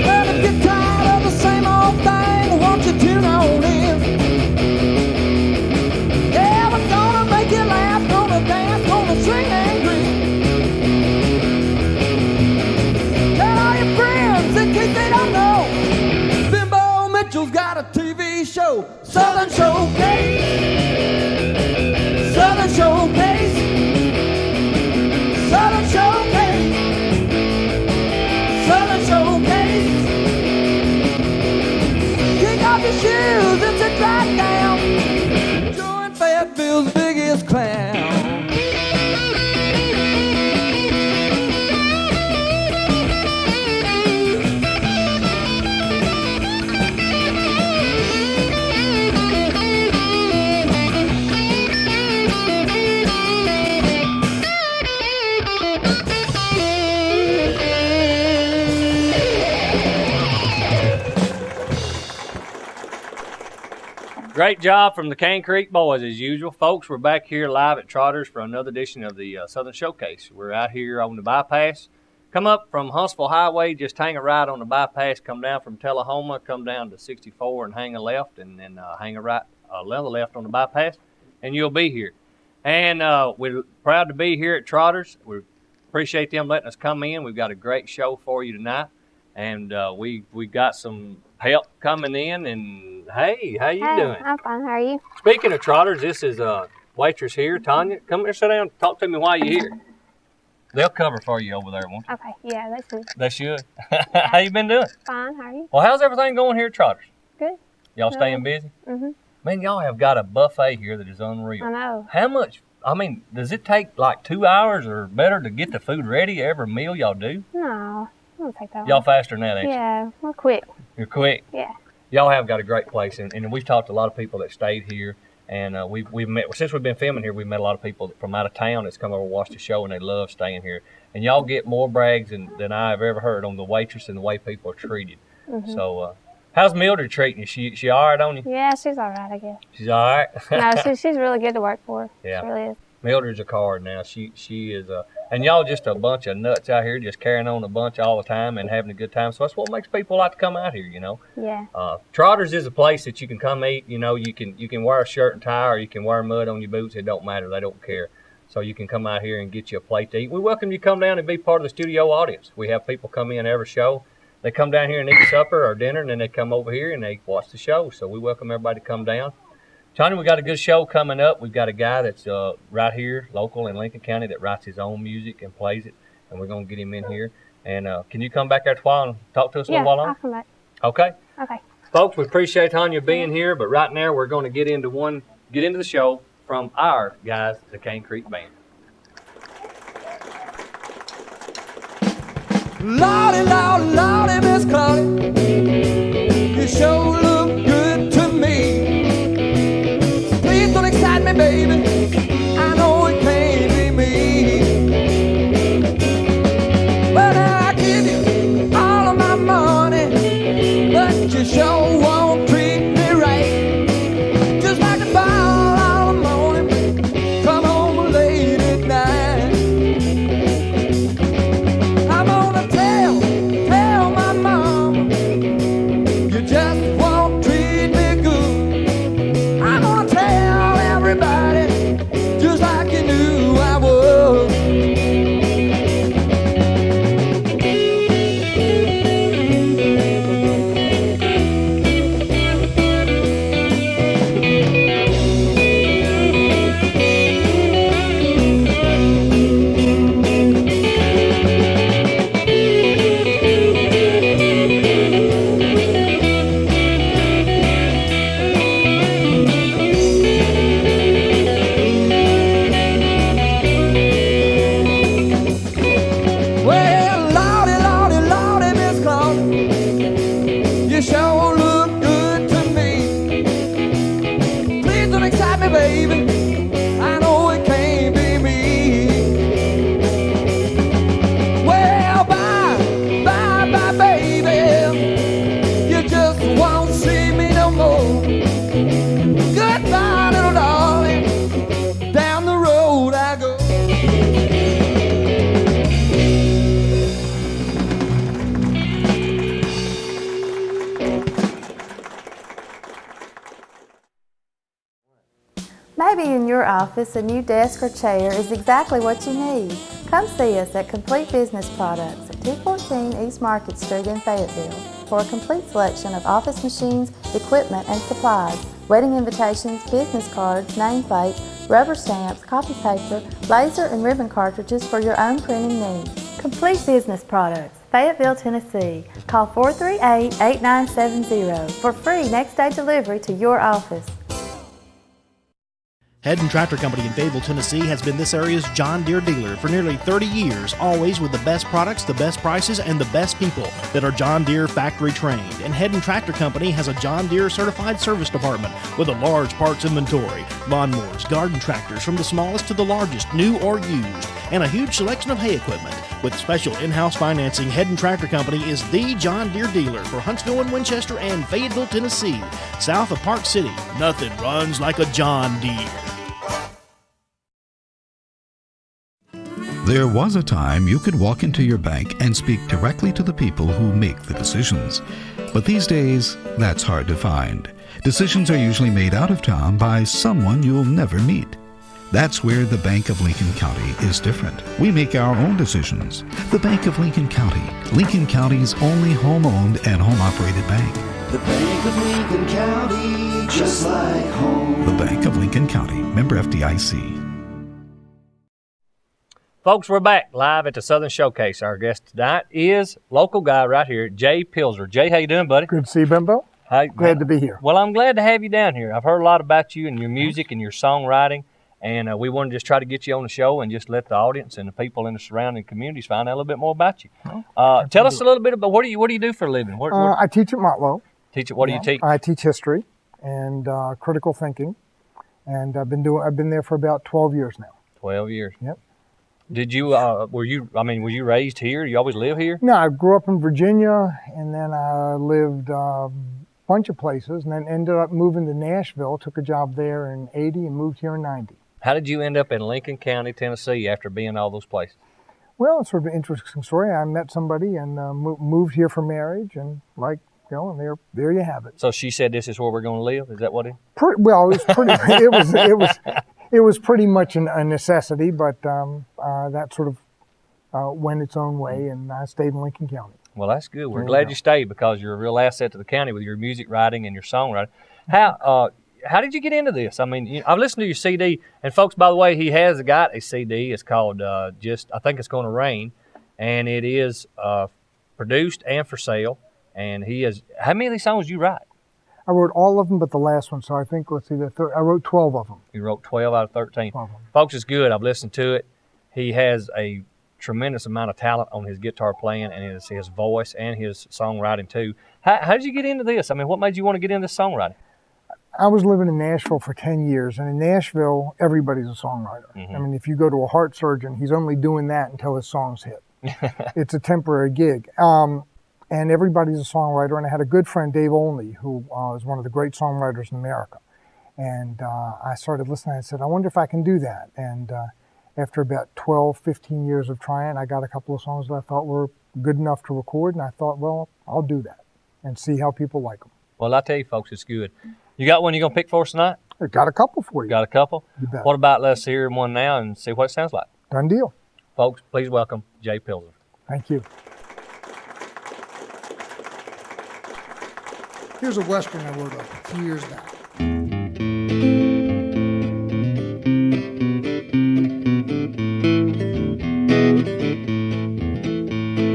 Well, if you're tired of the same old thing, won't you tune on in? Yeah, we're gonna make you laugh, gonna dance, gonna sing and grin. Tell all your friends in case they don't know, Bimbo Mitchell's got a TV show, Southern Showcase. Southern Showcase. Southern Showcase. Southern Showcase. Kick off your shoes, it's a drive down. Join Fayetteville's biggest clown. Great job from the Cane Creek boys as usual. Folks, we're back here live at Trotters for another edition of the Southern Showcase. We're out here on the bypass. Come up from Huntsville Highway, just hang a right on the bypass, come down from Tullahoma, come down to 64 and hang a left, and then hang a right, another left on the bypass, and you'll be here. And we're proud to be here at Trotters. We appreciate them letting us come in. We've got a great show for you tonight, and we got some help coming in. And hey, how you doing? I'm fine. How are you? Speaking of Trotters, this is waitress here, Tanya. Come here, sit down, talk to me while you're here. They'll cover for you over there, won't they? Okay, yeah, that's good. They should. How you been doing? Fine. How are you? Well, how's everything going here at Trotters? Good. Y'all staying busy? Mm-hmm. Man, y'all have got a buffet here that is unreal. I know. How much? I mean, does it take like 2 hours or better to get the food ready every meal y'all do? No, it won't take that long. Y'all faster than that, ain't you? Yeah, we're quick. You're quick. Yeah. Y'all have got a great place, and we've talked to a lot of people that stayed here, and we've met, since we've been filming here, we've met a lot of people from out of town that's come over and watched the show, and they love staying here. And y'all get more brags than I've ever heard on the waitress and the way people are treated. Mm-hmm. So, how's Mildred treating you? She all right on you? Yeah, she's all right, I guess. She's all right? No, she's really good to work for. Yeah. She really is. Mildred's a card now. She is and y'all just a bunch of nuts out here, just carrying on a bunch all the time and having a good time. So that's what makes people like to come out here, you know. Yeah. Trotters is a place that you can come eat. You know, you can wear a shirt and tie, or you can wear mud on your boots. It don't matter. They don't care. So you can come out here and get you a plate to eat. We welcome you to come down and be part of the studio audience. We have people come in every show. They come down here and eat supper or dinner, and then they come over here and they watch the show. So we welcome everybody to come down. Johnny, we got a good show coming up. We've got a guy that's right here, local in Lincoln County, that writes his own music and plays it, and we're going to get him in here. And can you come back after a while and talk to us a little while longer? I'll come back. Okay. Okay. Folks, we appreciate Tanya being here, but right now we're going to get into the show from our guys, the Cane Creek Band. Lordy, Lordy, Lordy, Miss Claudia, you sure look good to me. Please don't excite me, baby. I know it can't be me. But I give you all of my money, but you sure won't treat me right. Just like a ball all the morning, come home late at night. I'm gonna tell my mom you just won't treat me good. I'm gonna tell everybody just like you knew I would. Maybe in your office, a new desk or chair is exactly what you need. Come see us at Complete Business Products at 214 East Market Street in Fayetteville for a complete selection of office machines, equipment, and supplies, wedding invitations, business cards, nameplates, rubber stamps, copy paper, laser and ribbon cartridges for your own printing needs. Complete Business Products, Fayetteville, Tennessee. Call 438-8970 for free next-day delivery to your office. Head & Tractor Company in Fayetteville, Tennessee has been this area's John Deere dealer for nearly 30 years, always with the best products, the best prices, and the best people that are John Deere factory trained. And Head & Tractor Company has a John Deere certified service department with a large parts inventory, lawnmowers, garden tractors from the smallest to the largest, new or used, and a huge selection of hay equipment. With special in-house financing, Head & Tractor Company is the John Deere dealer for Huntsville and Winchester and Fayetteville, Tennessee. South of Park City, nothing runs like a John Deere. There was a time you could walk into your bank and speak directly to the people who make the decisions. But these days, that's hard to find. Decisions are usually made out of town by someone you'll never meet. That's where the Bank of Lincoln County is different. We make our own decisions. The Bank of Lincoln County, Lincoln County's only home-owned and home-operated bank. The Bank of Lincoln County, just like home. The Bank of Lincoln County, member FDIC. Folks, we're back live at the Southern Showcase. Our guest tonight is local guy right here, Jay Pilzer. Jay, how you doing, buddy? Good to see you, Bimbo. Hi. Glad to be here. Well, I'm glad to have you down here. I've heard a lot about you and your music and your songwriting, and we wanted to just try to get you on the show and just let the audience and the people in the surrounding communities find out a little bit more about you. Tell us a little bit about what do you do for a living? I teach at Motlow. What do you teach? I teach history and critical thinking, and I've been there for about 12 years now. 12 years. Yep. Did you, were you raised here? You always live here? No, I grew up in Virginia, and then I lived a bunch of places, and then ended up moving to Nashville, took a job there in 80 and moved here in 90. How did you end up in Lincoln County, Tennessee after being all those places? Well, it's sort of an interesting story. I met somebody and moved here for marriage, and and there you have it. So she said this is where we're going to live? Is that what it is? Well, it was pretty, it was pretty much a necessity, but that sort of went its own way, and I stayed in Lincoln County. Well, that's good. We're glad you stayed because you're a real asset to the county with your music writing and your songwriting. How did you get into this? I mean, I've listened to your CD, and folks, by the way, he has got a CD. It's called I Think It's Gonna Rain, and it is produced and for sale. And he has, how many of these songs did you write? I wrote all of them but the last one, so I think, I wrote 12 of them. You wrote 12 out of 13. 12 of them. Folks, it's good. I've listened to it. He has a tremendous amount of talent on his guitar playing and his voice and his songwriting too. How did you get into this? I mean, what made you want to get into songwriting? I was living in Nashville for 10 years, and in Nashville, everybody's a songwriter. Mm-hmm. I mean, if you go to a heart surgeon, he's only doing that until his song's hit. It's a temporary gig. And everybody's a songwriter, and I had a good friend, Dave Olney, who is one of the great songwriters in America. And I started listening, and I said, I wonder if I can do that. And after about 12, 15 years of trying, I got a couple of songs that I thought were good enough to record, and I thought, well, I'll do that and see how people like them. Well, I tell you, folks, it's good. You got one you're going to pick for us tonight? I got a couple for you. Got a couple? You bet. What about let's hear one now and see what it sounds like? Done deal. Folks, please welcome Jay Pilzer. Thank you. Here's a Western I wrote a few years back.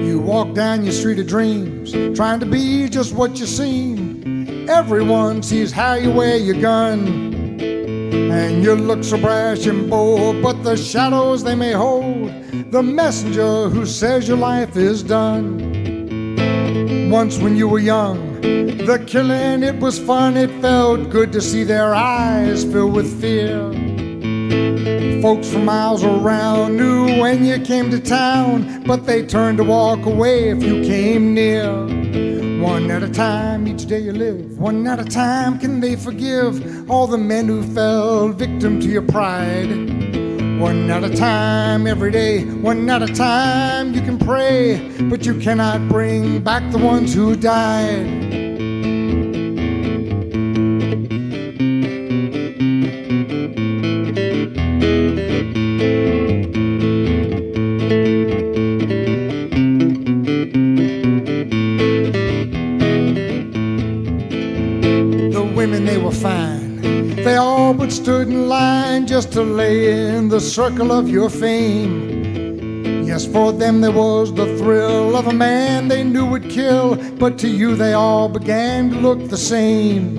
You walk down your street of dreams, trying to be just what you seem. Everyone sees how you wear your gun, and you look so brash and bold, but the shadows they may hold, the messenger who says your life is done. Once when you were young, the killing, it was fun, it felt good to see their eyes filled with fear. Folks from miles around knew when you came to town, but they turned to walk away if you came near. One at a time, each day you live, one at a time can they forgive all the men who fell victim to your pride. One at a time, every day, one at a time you can pray, but you cannot bring back the ones who died. women, they were fine. They all but stood in line just to lay in the circle of your fame. Yes, for them there was the thrill of a man they knew would kill, but to you they all began to look the same.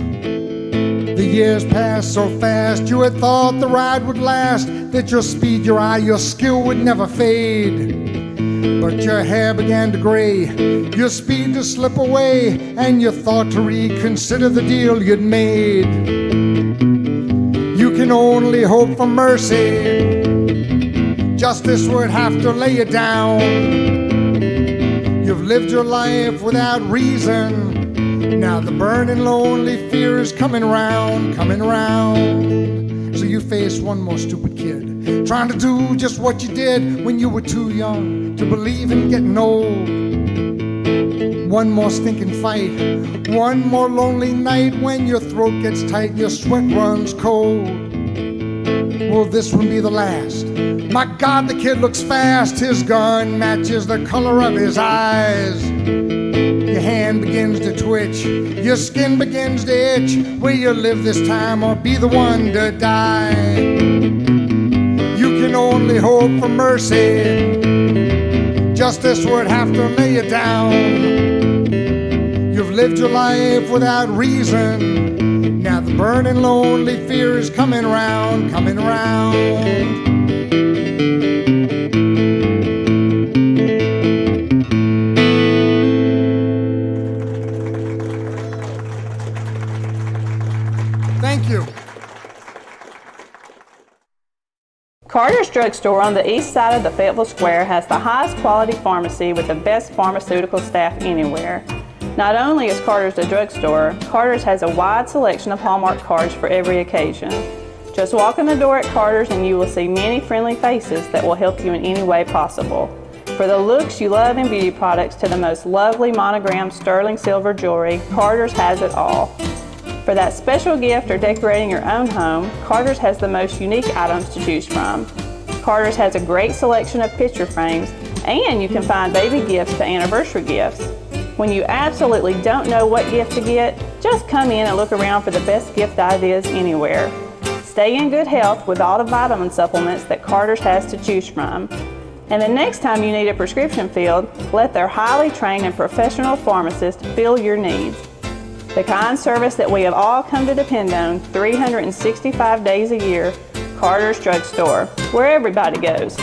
The years passed so fast, you had thought the ride would last, that your speed, your eye, your skill would never fade. But your hair began to gray, your speed to slip away, and you thought to reconsider the deal you'd made. You can only hope for mercy. Justice would have to lay you down. You've lived your life without reason. Now the burning lonely fear is coming round, coming round. So you face one more stupid kid, trying to do just what you did when you were too young to believe in getting old. One more stinking fight, one more lonely night when your throat gets tight and your sweat runs cold. Will this one be the last? My God, the kid looks fast. His gun matches the color of his eyes. Your hand begins to twitch, your skin begins to itch. Will you live this time or be the one to die? You can only hope for mercy. Justice would have to lay you down. You've lived your life without reason. Now the burning lonely fear is coming round, coming round. Thank you. Carter's Drugstore on the east side of the Fayetteville Square has the highest quality pharmacy with the best pharmaceutical staff anywhere. Not only is Carter's a drugstore, Carter's has a wide selection of Hallmark cards for every occasion. Just walk in the door at Carter's and you will see many friendly faces that will help you in any way possible. For the looks you love in beauty products to the most lovely monogrammed sterling silver jewelry, Carter's has it all. For that special gift or decorating your own home, Carter's has the most unique items to choose from. Carter's has a great selection of picture frames, and you can find baby gifts to anniversary gifts. When you absolutely don't know what gift to get, just come in and look around for the best gift ideas anywhere. Stay in good health with all the vitamin supplements that Carter's has to choose from. And the next time you need a prescription filled, let their highly trained and professional pharmacist fill your needs. The kind service that we have all come to depend on 365 days a year, Carter's Drugstore, where everybody goes.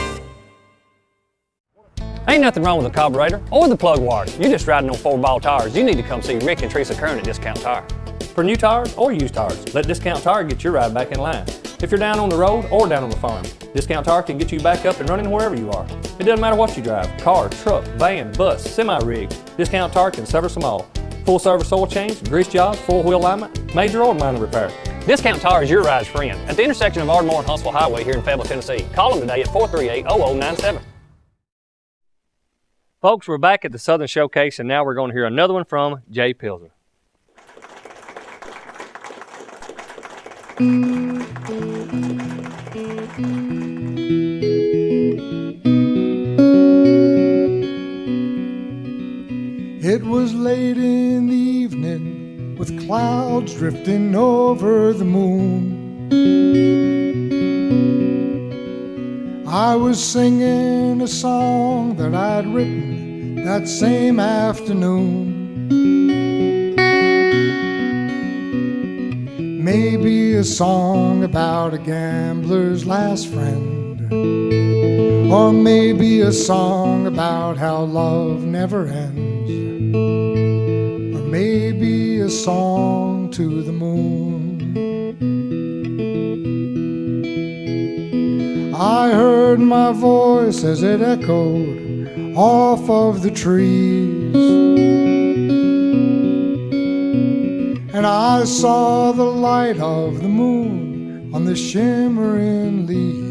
Ain't nothing wrong with the carburetor or the plug wire. You're just riding on 4-ball tires. You need to come see Rick and Teresa Kern at Discount Tire. For new tires or used tires, let Discount Tire get your ride back in line. If you're down on the road or down on the farm, Discount Tire can get you back up and running wherever you are. It doesn't matter what you drive, car, truck, van, bus, semi-rig, Discount Tire can service them all. Full service oil change, grease jobs, 4-wheel alignment, major or minor repairs. Discount Tire is your ride's friend at the intersection of Ardmore and Huntsville Highway here in Fayetteville, Tennessee. Call them today at 438-0097. Folks, we're back at the Southern Showcase, and now we're going to hear another one from Jay Pilzer. It was late in the evening with clouds drifting over the moon. I was singing a song that I'd written that same afternoon. Maybe a song about a gambler's last friend, or maybe a song about how love never ends, or maybe a song to the moon. I heard my voice as it echoed off of the trees, and I saw the light of the moon on the shimmering leaves.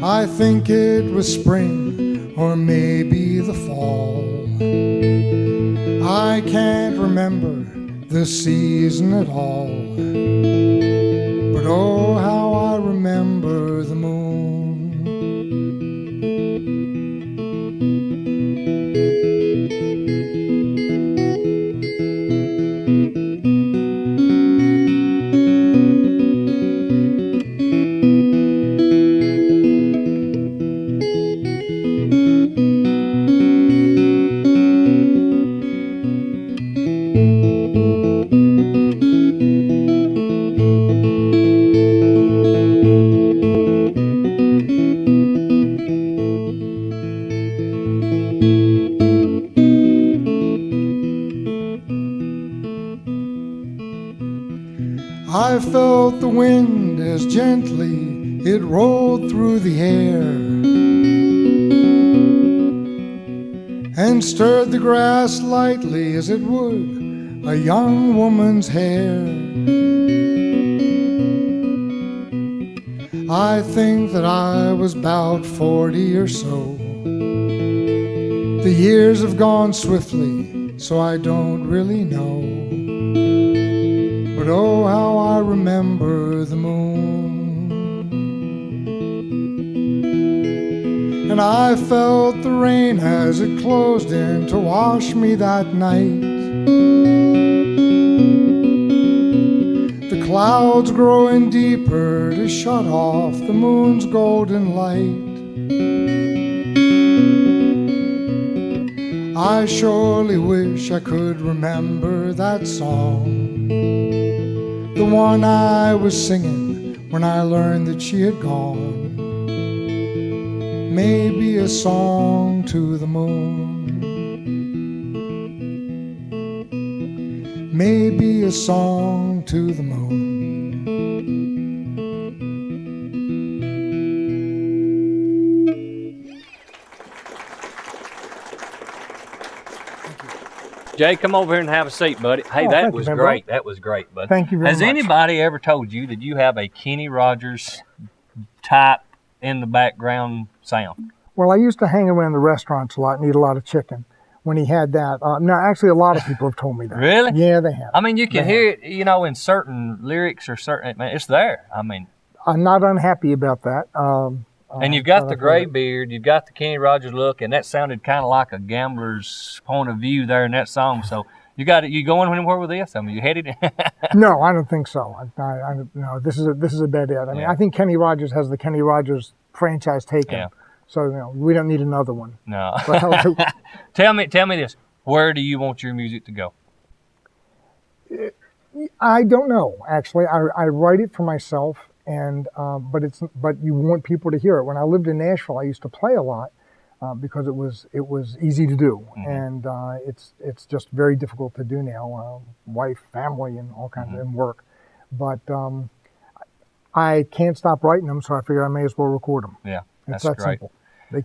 I think it was spring or maybe the fall. I can't remember the season at all, but oh, how I remember the moon. I felt the wind as gently it rolled through the air and stirred the grass lightly as it would a young woman's hair. I think that I was about 40 or so. The years have gone swiftly, so I don't really know. But oh, how I remember the moon. And I felt the rain as it closed in to wash me that night. The clouds growing deeper to shut off the moon's golden light. I surely wish I could remember that song, the one I was singing when I learned that she had gone. Maybe a song to the moon, maybe a song to the moon. Jay, come over here and have a seat, buddy. Hey, that was great. That was great, bud. Thank you very much. Has anybody ever told you that you have a Kenny Rogers type in the background sound? Well, I used to hang around the restaurants a lot and eat a lot of chicken when he had that. No, actually, a lot of people have told me that. Really? Yeah, they have. I mean, you can hear it, you know, in certain lyrics or certain, it's there. I mean. I'm not unhappy about that. And you've got the gray beard, you've got the Kenny Rogers look, and that sounded kind of like a gambler's point of view there in that song. So you got it. You going anywhere with this? I mean, you headed? No, I don't think so. No, this is a dead end. I mean, I think Kenny Rogers has the Kenny Rogers franchise taken. Yeah. So we don't need another one. No. Tell me this. Where do you want your music to go? I don't know. Actually, I write it for myself. And but you want people to hear it. When I lived in Nashville, I used to play a lot because it was easy to do, and it's just very difficult to do now. Wife, family, and all kinds of work, but I can't stop writing them, so I figured I may as well record them. Yeah, that's great. Simple.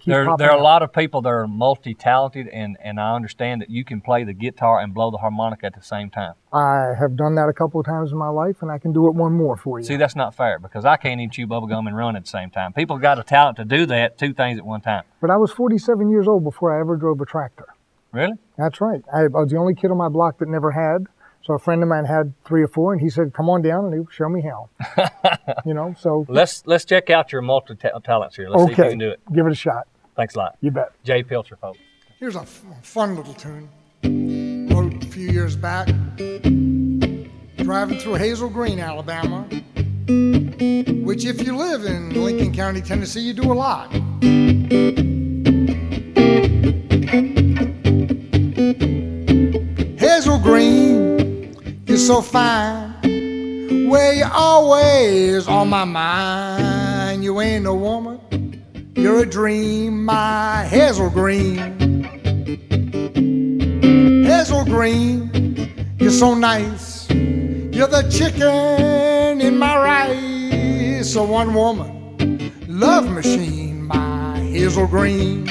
There are a lot of people that are multi-talented, and I understand that you can play the guitar and blow the harmonica at the same time. I have done that a couple of times in my life, and I can do it one more for you. See, that's not fair, because I can't even chew bubblegum and run at the same time. People got a talent to do that, two things at one time. But I was 47 years old before I ever drove a tractor. Really? That's right. I was the only kid on my block that never had. So a friend of mine had 3 or 4, and he said, "Come on down and he'll show me how." So let's check out your multi-talents here. Let's see if you can do it. Give it a shot. Thanks a lot. You bet. Jay Pilzer, folks. Here's a fun little tune. Wrote a few years back. Driving through Hazel Green, Alabama, which if you live in Lincoln County, Tennessee, you do a lot. Hazel Green, you're so fine. Well, you're always on my mind. You ain't no woman, you're a dream, my Hazel Green. Hazel Green, you're so nice. You're the chicken in my rice. So one woman, love machine, my Hazel Green.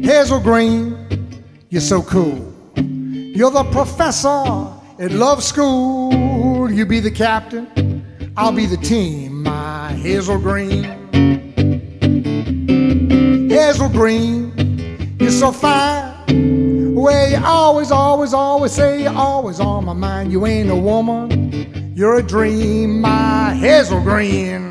Hazel Green, you're so cool. You're the professor at Love School. You be the captain, I'll be the team, my Hazel Green. Hazel Green, you're so fine. Well, you always, always, always say you're always on my mind. You ain't a woman, you're a dream, my Hazel Green.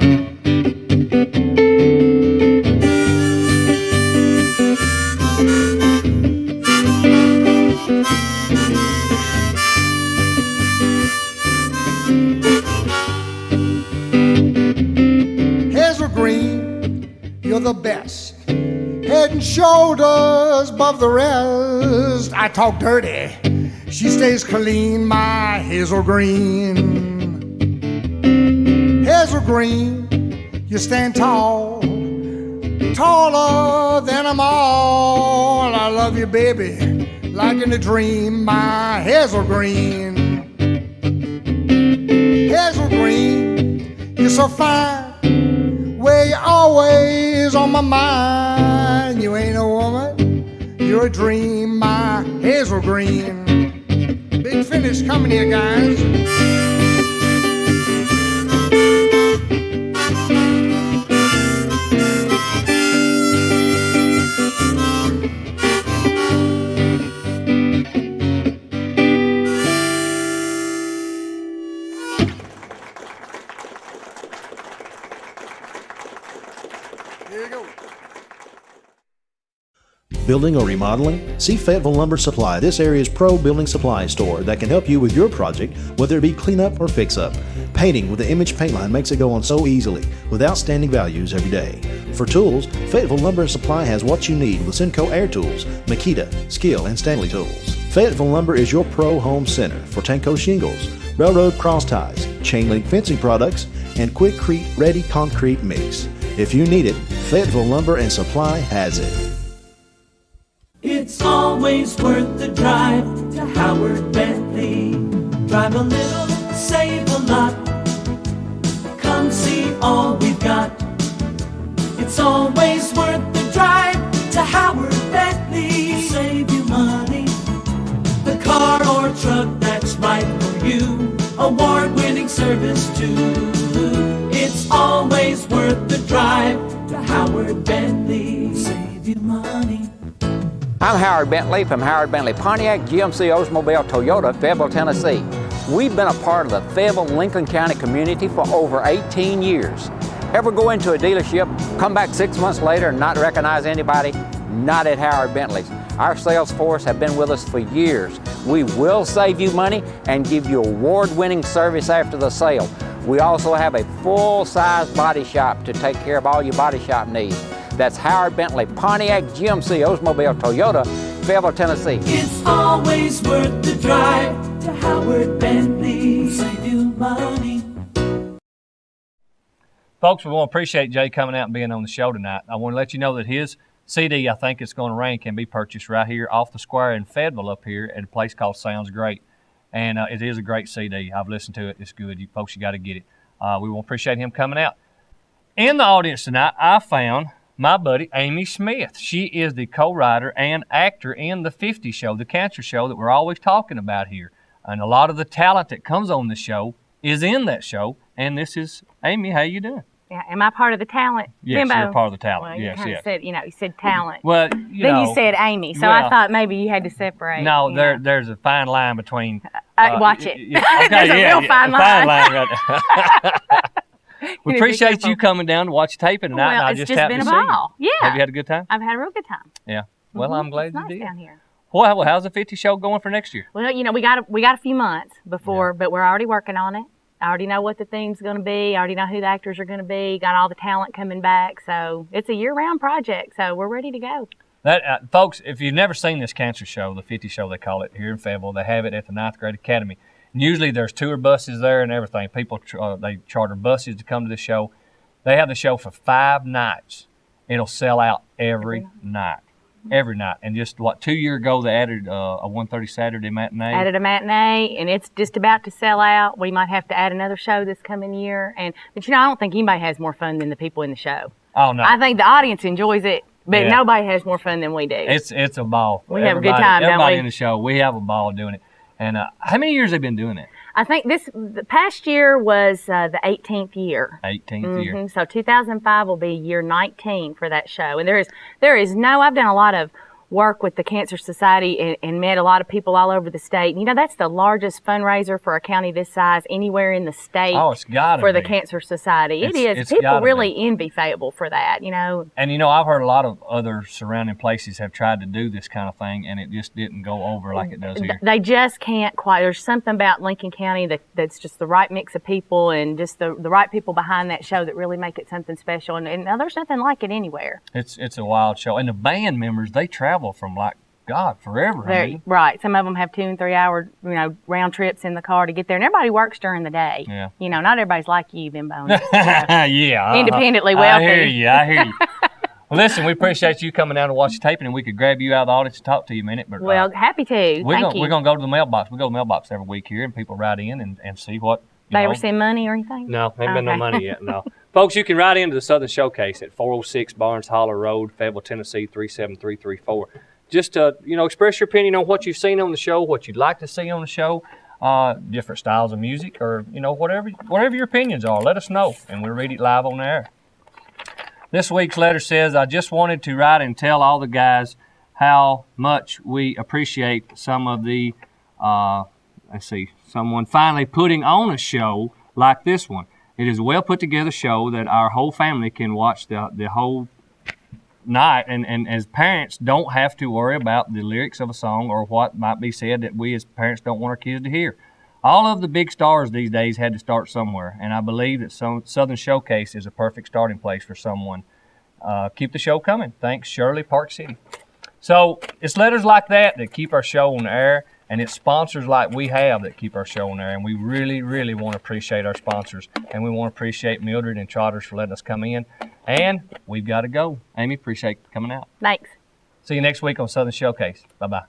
Hazel Green, you're the best. Head and shoulders above the rest. I talk dirty, she stays clean, my Hazel Green. Hazel Green, you stand tall, taller than them all. I love you, baby, like in a dream, my Hazel Green. green. You're so fine, well, you're always on my mind. You ain't a woman, you're a dream, my hazel green. Big finish coming here, guys. Building or remodeling? See Fayetteville Lumber Supply, this area's pro building supply store that can help you with your project, whether it be cleanup or fix-up. Painting with the Image paint line makes it go on so easily, with outstanding values every day. For tools, Fayetteville Lumber Supply has what you need with Simcoe Air Tools, Makita, Skill, and Stanley Tools. Fayetteville Lumber is your pro home center for Tanco shingles, railroad cross ties, chain link fencing products, and Quickcrete ready concrete mix. If you need it, Fayetteville Lumber and Supply has it. It's always worth the drive to Howard Bentley. Drive a little, save a lot. Come see all we've got. It's always worth the drive to Howard Bentley. Save you money. The car or truck that's right for you. Award-winning service too. It's always worth the drive to Howard Bentley. Save you money. I'm Howard Bentley from Howard Bentley Pontiac, GMC Oldsmobile Toyota, Fayetteville, Tennessee. We've been a part of the Fayetteville-Lincoln County community for over 18 years. Ever go into a dealership, come back 6 months later and not recognize anybody? Not at Howard Bentley's. Our sales force have been with us for years. We will save you money and give you award-winning service after the sale. We also have a full-size body shop to take care of all your body shop needs. That's Howard Bentley, Pontiac, GMC, Oldsmobile, Toyota, Fayetteville, Tennessee. It's always worth the drive to Howard Bentley. Save you money. Folks, we want to appreciate Jay coming out and being on the show tonight. I want to let you know that his CD, I think it's going to rain, can be purchased right here off the square in Fayetteville up here at a place called Sounds Great. And it is a great CD. I've listened to it. It's good. You folks, you got to get it. We want to appreciate him coming out. In the audience tonight, I found my buddy Amy Smith. She is the co-writer and actor in the 50 show, the cancer show that we're always talking about here. And a lot of the talent that comes on the show is in that show. And this is Amy. How you doing? Yeah, am I part of the talent? Yes, Bimbo? You're part of the talent. Well, yes, you yes. said, you said talent. Well, you said Amy, so I thought maybe you had to separate. No, there's a fine line between. Watch it. Okay, there's a real fine line. Right. We appreciate you coming down to watch taping tonight. Well, and it's just been a ball. Yeah. Have you had a good time? I've had a real good time. Yeah. Well, I'm glad you did. Down here. Well, how's the 50 show going for next year? Well, we got a few months before, but we're already working on it. I already know what the theme's going to be. I already know who the actors are going to be. Got all the talent coming back. So it's a year-round project. So we're ready to go. That folks, if you've never seen this cancer show, the 50 show they call it here in Fayetteville, they have it at the 9th Grade Academy. And usually there's tour buses there and everything. People they charter buses to come to the show. They have the show for 5 nights. It'll sell out every night. Every night. And just 2 years ago, they added a 1:30 Saturday matinee. Added a matinee, and it's just about to sell out. We might have to add another show this coming year. But I don't think anybody has more fun than the people in the show. Oh, no. I think the audience enjoys it, but nobody has more fun than we do. It's a ball. We have a good time, don't we? Everybody in the show, we have a ball doing it. And how many years have they been doing it? I think the past year was the 18th year. 18th year. So 2005 will be year 19 for that show. And I've done a lot of work with the Cancer Society and met a lot of people all over the state. That's the largest fundraiser for a county this size anywhere in the state. Oh, it's got to be. For the Cancer Society. It is. People really envy Fayetteville for that, And I've heard a lot of other surrounding places have tried to do this kind of thing, and it just didn't go over like it does here. They just can't quite. There's something about Lincoln County that's just the right mix of people and just the right people behind that show that really make it something special. And there's nothing like it anywhere. It's a wild show. And the band members, they travel from forever. Right. Some of them have 2 and 3 hour, round trips in the car to get there. And everybody works during the day. Yeah. Not everybody's like you, Bimbo. Yeah. Independently wealthy. I hear you. Well, listen, we appreciate you coming down to watch the taping, and we could grab you out of the audience and talk to you a minute. But happy to. We're going to go to the mailbox. We go to the mailbox every week here, and people write in and see what They ever send money or anything? No, ain't been no money yet, no. Folks, you can write into the Southern Showcase at 406 Barnes Holler Road, Fayetteville, Tennessee, 37334. Just express your opinion on what you've seen on the show, what you'd like to see on the show, different styles of music, or whatever your opinions are. Let us know, and we'll read it live on the air. This week's letter says, I just wanted to write and tell all the guys how much we appreciate some of the, someone finally putting on a show like this one. It is a well put together show that our whole family can watch the whole night, and as parents don't have to worry about the lyrics of a song or what might be said that we as parents don't want our kids to hear. All of the big stars these days had to start somewhere, and I believe that Southern Showcase is a perfect starting place for someone. Keep the show coming. Thanks, Shirley, Park City. So it's letters like that keep our show on the air, and it's sponsors like we have that keep our show on there, and we really, really want to appreciate our sponsors, and we want to appreciate Mildred and Trotters for letting us come in, and we've got to go. Amy, appreciate you coming out. Thanks. See you next week on Southern Showcase. Bye-bye.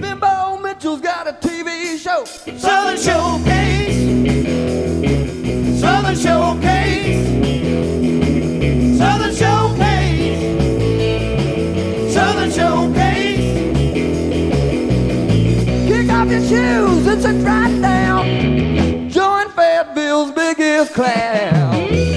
Bimbo Mitchell's got a TV show. Southern Showcase. Southern Showcase. Southern Showcase. Southern Showcase. Kick off your shoes and sit right down. Join Fayetteville's biggest clown.